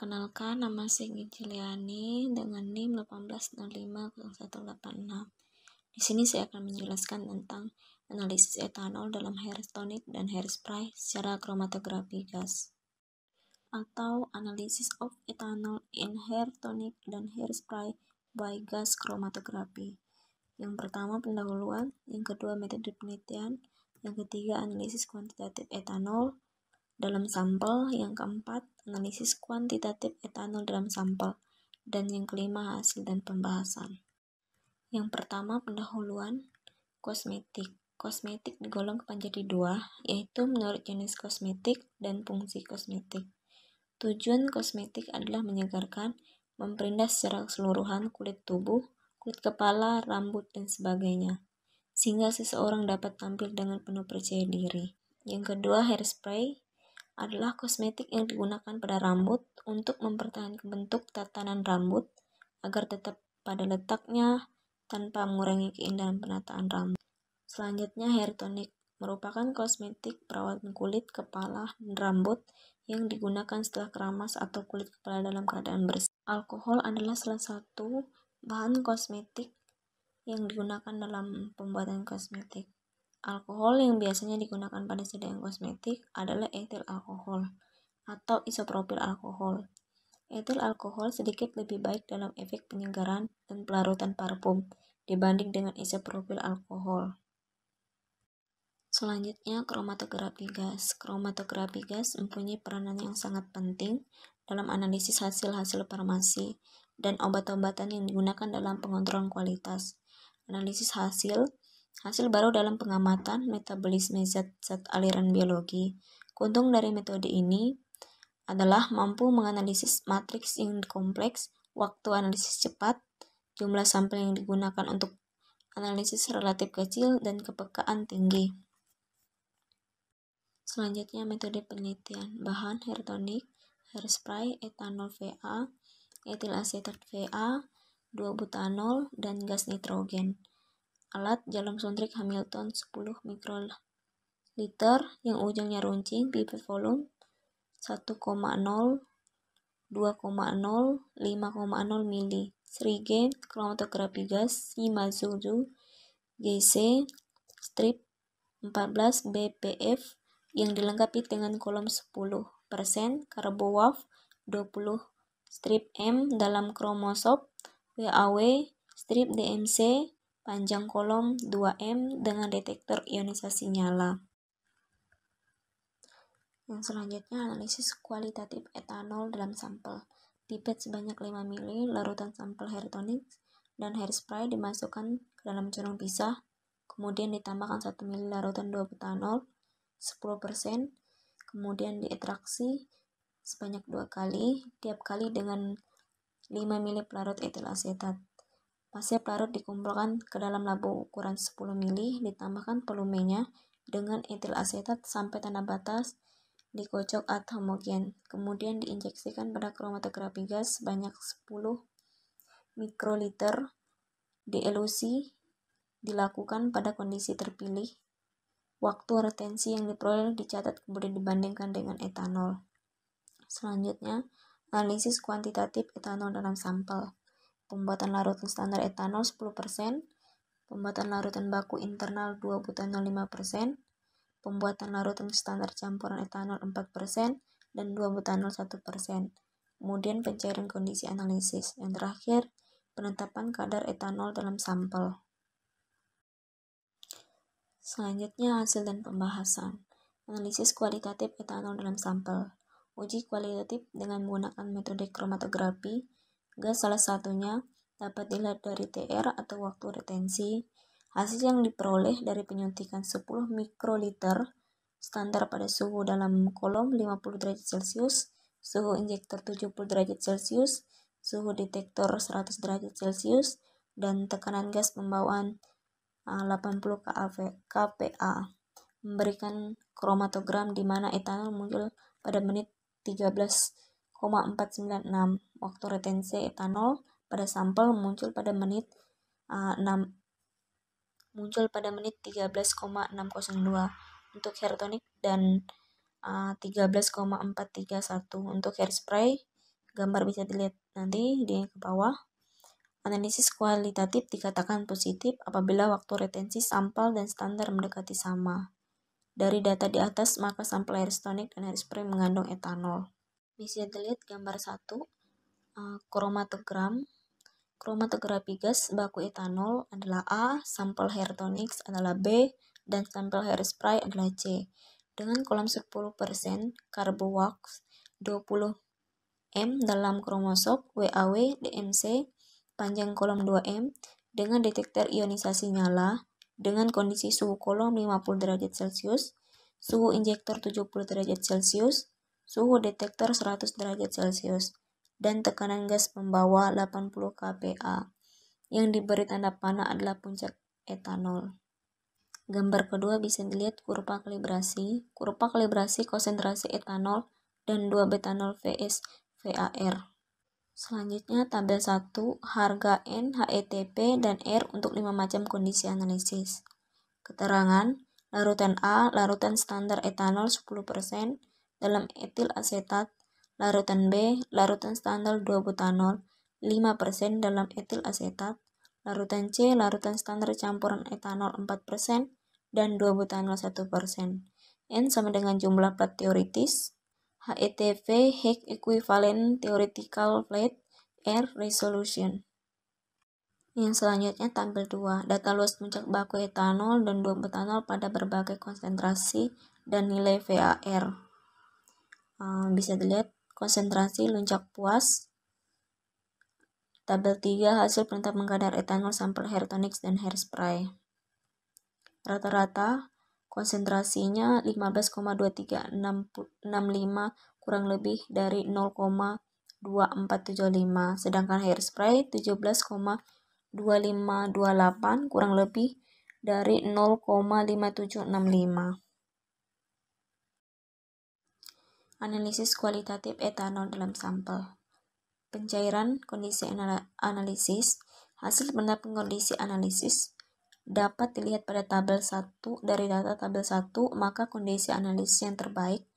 Perkenalkan, nama Sigi Ciliani dengan NIM 18050186. Di sini saya akan menjelaskan tentang analisis etanol dalam hair tonic dan hairspray secara kromatografi gas, atau analysis of ethanol in hair tonic dan hairspray by gas chromatography. Yang pertama pendahuluan, yang kedua metode penelitian, yang ketiga analisis kuantitatif etanol dalam sampel, yang keempat analisis kuantitatif etanol dalam sampel, dan yang kelima hasil dan pembahasan. Yang pertama pendahuluan, kosmetik. Kosmetik digolongkan menjadi dua, yaitu menurut jenis kosmetik dan fungsi kosmetik. Tujuan kosmetik adalah menyegarkan, memperindah secara keseluruhan kulit tubuh, kulit kepala, rambut, dan sebagainya, sehingga seseorang dapat tampil dengan penuh percaya diri. Yang kedua, hairspray adalah kosmetik yang digunakan pada rambut untuk mempertahankan bentuk tatanan rambut agar tetap pada letaknya tanpa mengurangi keindahan penataan rambut. Selanjutnya, hair tonic merupakan kosmetik perawatan kulit, kepala, dan rambut yang digunakan setelah keramas atau kulit kepala dalam keadaan bersih. Alkohol adalah salah satu bahan kosmetik yang digunakan dalam pembuatan kosmetik. Alkohol yang biasanya digunakan pada sedang kosmetik adalah etil alkohol atau isopropil alkohol. Etil alkohol sedikit lebih baik dalam efek penyegaran dan pelarutan parfum dibanding dengan isopropil alkohol. Selanjutnya, kromatografi gas. Kromatografi gas mempunyai peranan yang sangat penting dalam analisis hasil-hasil farmasi dan obat-obatan yang digunakan dalam pengontrolan kualitas. Analisis hasil baru dalam pengamatan metabolisme zat-zat aliran biologi. Keuntungan dari metode ini adalah mampu menganalisis matriks yang kompleks, waktu analisis cepat, jumlah sampel yang digunakan untuk analisis relatif kecil, dan kepekaan tinggi. Selanjutnya, metode penelitian. Bahan hair tonic, hairspray, etanol VA, etil asetat VA, 2-butanol, dan gas nitrogen. Alat jarum suntik Hamilton 10 mikroliter yang ujungnya runcing, pipet volume 1,0, 2,0, 5,0 mili. Serige, kromatografi gas, Shimazu GC, strip 14 BPF yang dilengkapi dengan kolom 10%, CarboWav 20, strip M dalam kromosop, WAW, strip DMC, panjang kolom 2M dengan detektor ionisasi nyala. Yang selanjutnya analisis kualitatif etanol dalam sampel. Pipet sebanyak 5 mili, larutan sampel hair tonic dan hairspray dimasukkan ke dalam corong pisah, kemudian ditambahkan 1 mili larutan 2-butanol 10%, kemudian diekstraksi sebanyak 2 kali, tiap kali dengan 5 mili pelarut etil asetat. Pasir pelarut dikumpulkan ke dalam labu ukuran 10 mili, ditambahkan volumenya dengan etil asetat sampai tanda batas, dikocok atau homogen, kemudian diinjeksikan pada kromatografi gas sebanyak 10 mikroliter. Dielusi dilakukan pada kondisi terpilih. Waktu retensi yang diperoleh dicatat kemudian dibandingkan dengan etanol. Selanjutnya, analisis kuantitatif etanol dalam sampel. Pembuatan larutan standar etanol 10%, pembuatan larutan baku internal 2-butanol 5%, pembuatan larutan standar campuran etanol 4%, dan 2-butanol 1%. Kemudian pencairan kondisi analisis. Yang terakhir, penetapan kadar etanol dalam sampel. Selanjutnya, hasil dan pembahasan. Analisis kualitatif etanol dalam sampel. Uji kualitatif dengan menggunakan metode kromatografi gas salah satunya dapat dilihat dari TR atau waktu retensi. Hasil yang diperoleh dari penyuntikan 10 mikroliter standar pada suhu dalam kolom 50 derajat Celcius, suhu injektor 70 derajat Celcius, suhu detektor 100 derajat Celcius, dan tekanan gas pembawaan 80 kPa. Memberikan kromatogram di mana etanol muncul pada menit 13,496. Waktu retensi etanol pada sampel muncul pada menit 13,602 untuk hair tonic dan 13,431 untuk hairspray, Gambar bisa dilihat nanti di ke bawah. Analisis kualitatif dikatakan positif apabila waktu retensi sampel dan standar mendekati sama. Dari data di atas, maka sampel Harris tonic dan Harris spray mengandung etanol. Bisa dilihat gambar 1, kromatogram. Kromatografi gas baku etanol adalah A, sampel Harris tonic adalah B, dan sampel Harris spray adalah C. Dengan kolom 10% carbowax 20 M dalam kromosom WAW DMC panjang kolom 2M dengan detektor ionisasi nyala dengan kondisi suhu kolom 50 derajat Celcius, suhu injektor 70 derajat Celcius, suhu detektor 100 derajat Celcius, dan tekanan gas pembawa 80 kPa. Yang diberi tanda panah adalah puncak etanol. Gambar kedua bisa dilihat kurva kalibrasi. Kurva kalibrasi konsentrasi etanol dan 2-betanol vs VAR. Selanjutnya tabel 1, harga N, HETP, dan R untuk 5 macam kondisi analisis. Keterangan, larutan A, larutan standar etanol 10% dalam etil asetat. Larutan B, larutan standar 2-butanol 5% dalam etil asetat. Larutan C, larutan standar campuran etanol 4% dan 2-butanol 1%. N sama dengan jumlah plat teoritis. HETV High Equivalent Theoretical Plate R Resolution. Yang selanjutnya tabel 2, data luas puncak baku etanol dan 2-butanol pada berbagai konsentrasi dan nilai VAR. Bisa dilihat konsentrasi luncak puas. Tabel 3, hasil penetapan kadar etanol sampel Harris tonic dan Harris spray. Rata-rata konsentrasinya 15,2365 kurang lebih dari 0,2475, sedangkan Harris spray 17,2528 kurang lebih dari 0,5765. Analisis kualitatif etanol dalam sampel. Pencairan kondisi analisis. Hasil penetapan kondisi analisis dapat dilihat pada tabel 1. Dari data tabel 1, maka kondisi analisis yang terbaik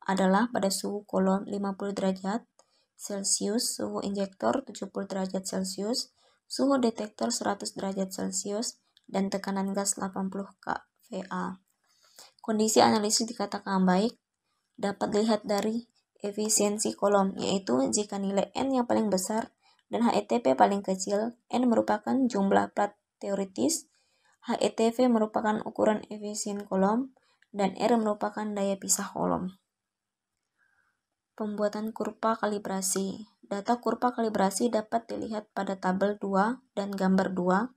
adalah pada suhu kolom 50 derajat Celcius, suhu injektor 70 derajat Celcius, suhu detektor 100 derajat Celcius, dan tekanan gas 80 kPa. Kondisi analisis dikatakan baik dapat dilihat dari efisiensi kolom, yaitu jika nilai N yang paling besar dan HETP paling kecil. N merupakan jumlah plat teoritis, HETV merupakan ukuran efisien kolom, dan R merupakan daya pisah kolom. Pembuatan kurva kalibrasi. Data kurva kalibrasi dapat dilihat pada tabel 2 dan gambar 2.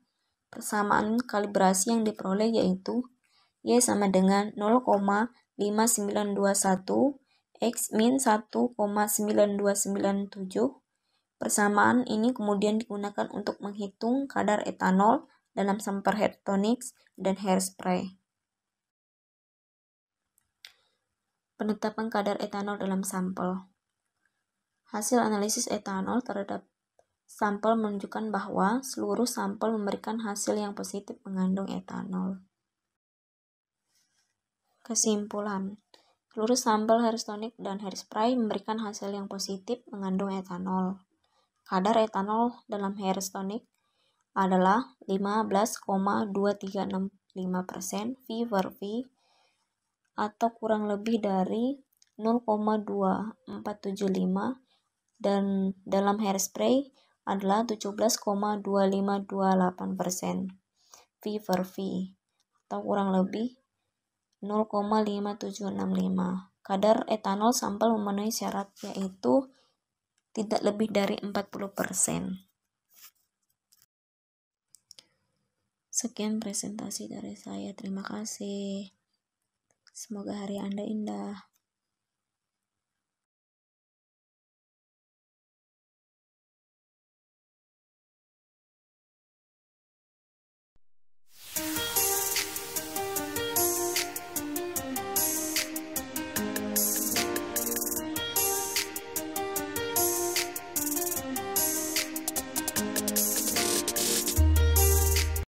Persamaan kalibrasi yang diperoleh yaitu Y sama dengan 0,5921 X min 1,9297. Persamaan ini kemudian digunakan untuk menghitung kadar etanol dalam sampel Harris tonic dan Harris spray. Penetapan kadar etanol dalam sampel. Hasil analisis etanol terhadap sampel menunjukkan bahwa seluruh sampel memberikan hasil yang positif mengandung etanol. Kesimpulan, seluruh sampel Harris tonic dan Harris spray memberikan hasil yang positif mengandung etanol. Kadar etanol dalam Harris tonic adalah 15,2365% V/V atau kurang lebih dari 0,2475, dan dalam Harris spray adalah 17,2528% V/V atau kurang lebih 0,5765. Kadar etanol sampel memenuhi syarat, yaitu tidak lebih dari 40%. Sekian presentasi dari saya. Terima kasih. Semoga hari Anda indah.